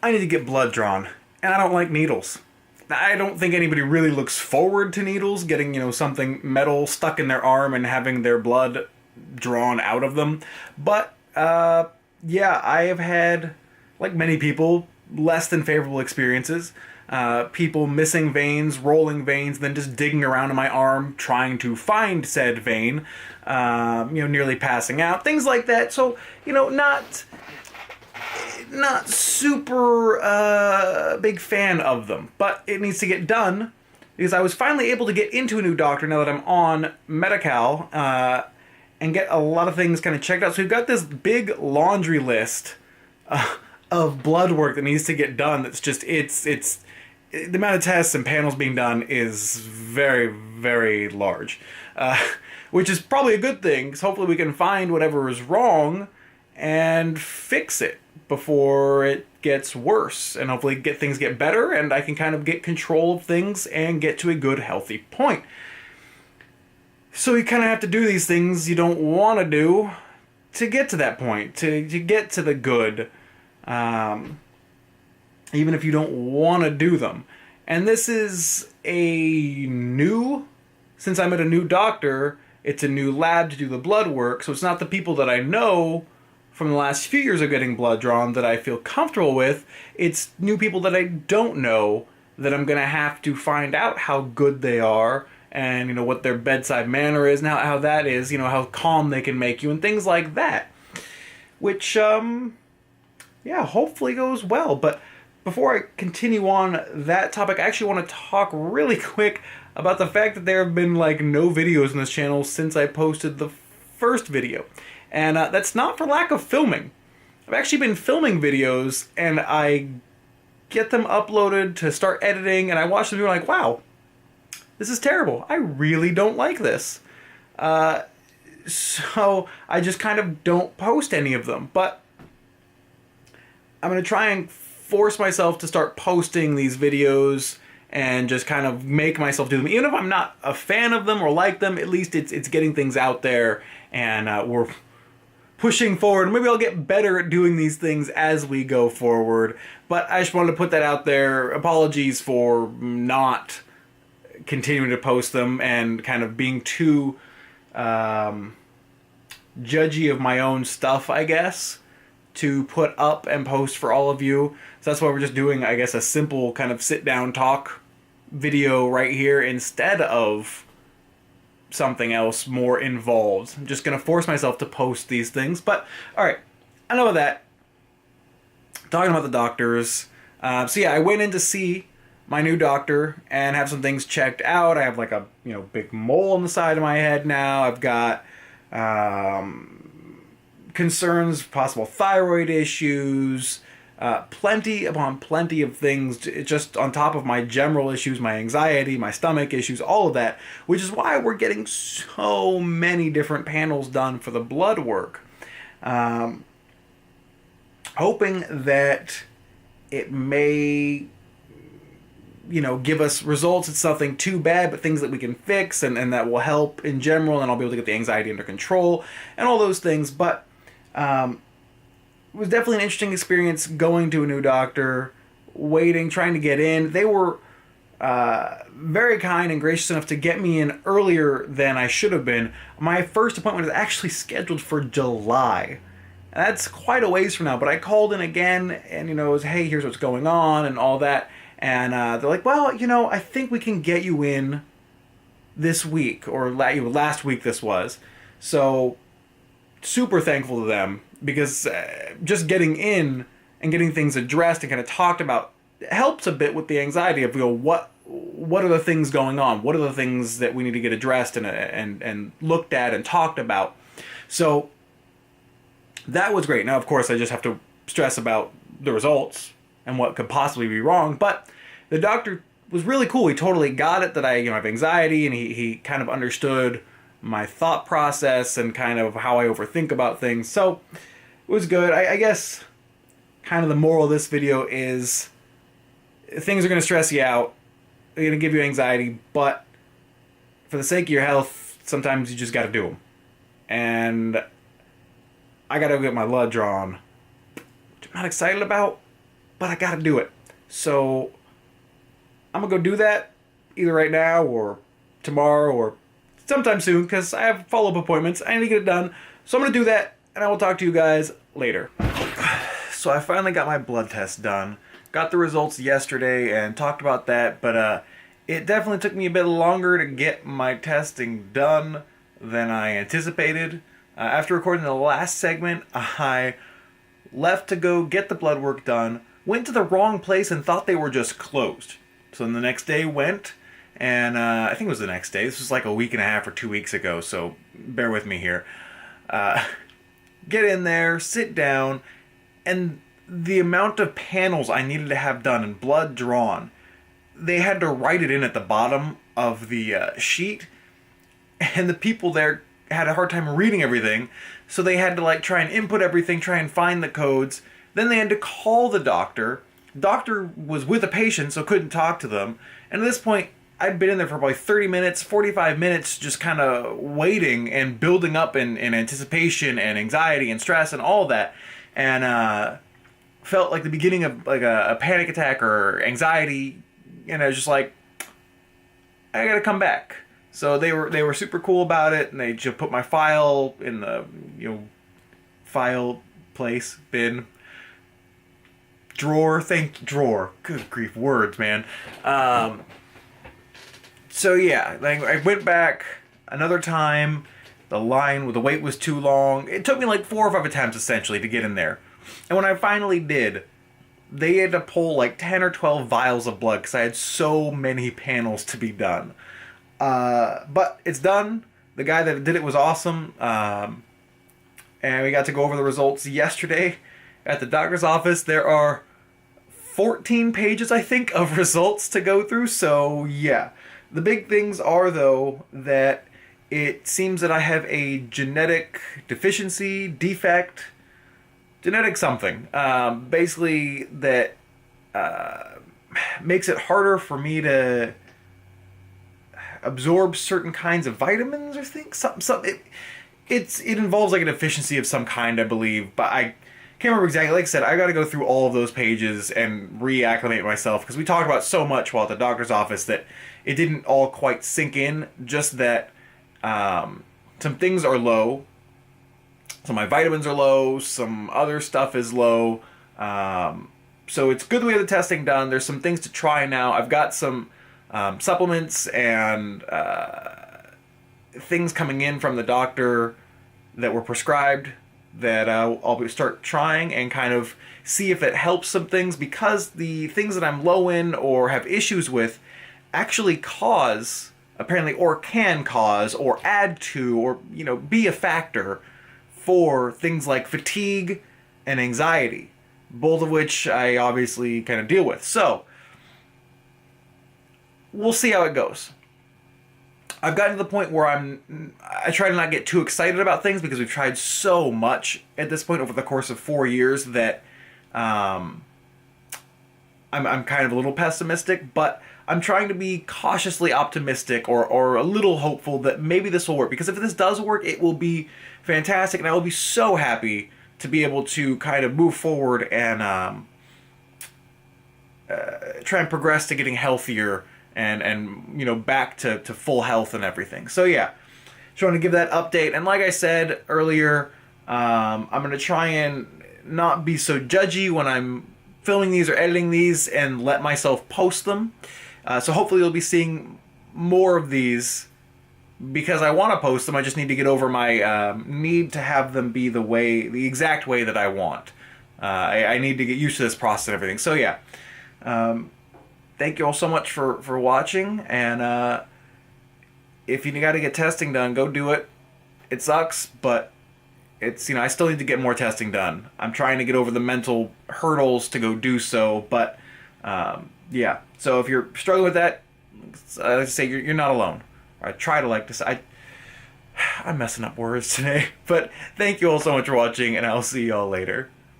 I need to get blood drawn, and I don't like needles. I don't think anybody really looks forward to needles, getting, something metal stuck in their arm and having their blood drawn out of them. But, yeah, I have had, like many people, less than favorable experiences. People missing veins, rolling veins, then just digging around in my arm, trying to find said vein, nearly passing out, things like that. So, not super big fan of them, but it needs to get done because I was finally able to get into a new doctor now that I'm on Medi-Cal and get a lot of things kind of checked out. So we've got this big laundry list of blood work that needs to get done. That's just it's the amount of tests and panels being done is very, very large, which is probably a good thing because hopefully we can find whatever is wrong and fix it before it gets worse, and hopefully things get better and I can kind of get control of things and get to a good, healthy point. So you kind of have to do these things you don't want to do to get to that point, to get to the good, even if you don't want to do them. And this is since I'm at a new doctor, it's a new lab to do the blood work, so it's not the people that I know from the last few years of getting blood drawn that I feel comfortable with. It's new people that I don't know that I'm going to have to find out how good they are and, what their bedside manner is and how that is, how calm they can make you and things like that. Which, hopefully goes well. But before I continue on that topic, I actually want to talk really quick about the fact that there have been, no videos on this channel since I posted the first video. And that's not for lack of filming. I've actually been filming videos, and I get them uploaded to start editing, and I watch them and I'm like, wow, this is terrible. I really don't like this. So I just kind of don't post any of them. But I'm going to try and force myself to start posting these videos and just kind of make myself do them. Even if I'm not a fan of them or like them, at least it's getting things out there, and we're pushing forward. Maybe I'll get better at doing these things as we go forward. But I just wanted to put that out there. Apologies for not continuing to post them and kind of being too judgy of my own stuff, I guess, to put up and post for all of you. So that's why we're just doing, I guess, a simple kind of sit-down talk video right here instead of something else more involved. I'm just going to force myself to post these things. But, alright, enough of that. Talking about the doctors. So yeah, I went in to see my new doctor and have some things checked out. I have a big mole on the side of my head now. I've got concerns, possible thyroid issues, plenty upon plenty of things just on top of my general issues, my anxiety, my stomach issues, all of that, which is why we're getting so many different panels done for the blood work. Hoping that it may, give us results. It's nothing too bad, but things that we can fix and that will help in general, and I'll be able to get the anxiety under control and all those things. But it was definitely an interesting experience going to a new doctor, waiting, trying to get in. They were very kind and gracious enough to get me in earlier than I should have been. My first appointment is actually scheduled for July. That's quite a ways from now, but I called in again and, it was, hey, here's what's going on and all that. And they're like, well, I think we can get you in this week, or last week this was. So super thankful to them, because just getting in and getting things addressed and kind of talked about helps a bit with the anxiety of, what are the things going on? What are the things that we need to get addressed and looked at and talked about? So that was great. Now, of course, I just have to stress about the results and what could possibly be wrong. But the doctor was really cool. He totally got it that I have anxiety, and he kind of understood my thought process and kind of how I overthink about things. So it was good. I guess kind of the moral of this video is things are going to stress you out. They're going to give you anxiety, but for the sake of your health, sometimes you just got to do them. And I got to get my blood drawn, which I'm not excited about, but I gotta do it. So I'm gonna go do that either right now or tomorrow or sometime soon because I have follow-up appointments. I need to get it done. So I'm gonna do that, and I will talk to you guys later. So I finally got my blood test done. Got the results yesterday and talked about that, but it definitely took me a bit longer to get my testing done than I anticipated. After recording the last segment, I left to go get the blood work done, went to the wrong place and thought they were just closed. So then the next day went, and I think it was the next day. This was like a week and a half or 2 weeks ago, so bear with me here. Get in there, sit down, and the amount of panels I needed to have done and blood drawn, they had to write it in at the bottom of the sheet, and the people there had a hard time reading everything, so they had to like try and input everything, try and find the codes. Then they had to call the doctor. Doctor was with a patient, so couldn't talk to them. And at this point, I'd been in there for probably 30 minutes, 45 minutes, just kind of waiting and building up in anticipation and anxiety and stress and all that. And felt like the beginning of like a panic attack or anxiety. And I was just like, I gotta come back. So they were super cool about it, and they just put my file in the file place bin drawer. Drawer. Good grief, words, man. So yeah, like I went back another time. The wait was too long. It took me like 4 or 5 attempts essentially to get in there, and when I finally did, they had to pull like 10 or 12 vials of blood because I had so many panels to be done. But it's done. The guy that did it was awesome. And we got to go over the results yesterday at the doctor's office. There are 14 pages, I think, of results to go through. So, yeah. The big things are, though, that it seems that I have a genetic deficiency, defect, genetic something. Basically, that makes it harder for me to absorb certain kinds of vitamins or things. It involves like a deficiency of some kind, I believe, but I can't remember exactly. Like I said, I got to go through all of those pages and reacclimate myself because we talked about so much while at the doctor's office that it didn't all quite sink in. Just that some things are low, so my vitamins are low, some other stuff is low. So it's good that we have the testing done. There's some things to try now. I've got some supplements and things coming in from the doctor that were prescribed that I'll start trying and kind of see if it helps some things, because the things that I'm low in or have issues with actually cause, apparently, or can cause or add to or be a factor for things like fatigue and anxiety, both of which I obviously kind of deal with. So we'll see how it goes. I've gotten to the point where I try to not get too excited about things because we've tried so much at this point over the course of 4 years that I'm kind of a little pessimistic, but I'm trying to be cautiously optimistic or a little hopeful that maybe this will work, because if this does work, it will be fantastic, and I will be so happy to be able to kind of move forward and try and progress to getting healthier and back to full health and everything. So yeah, just want to give that update. And like I said earlier, I'm going to try and not be so judgy when I'm filming these or editing these and let myself post them. So hopefully you'll be seeing more of these because I want to post them. I just need to get over my need to have them be the exact way that I want. I need to get used to this process and everything. So yeah. Thank you all so much for watching, and if you got to get testing done, go do it. It sucks, but it's I still need to get more testing done. I'm trying to get over the mental hurdles to go do so, but yeah. So if you're struggling with that, I like to say you're not alone. Or I try to say. I'm messing up words today, but thank you all so much for watching, and I'll see you all later.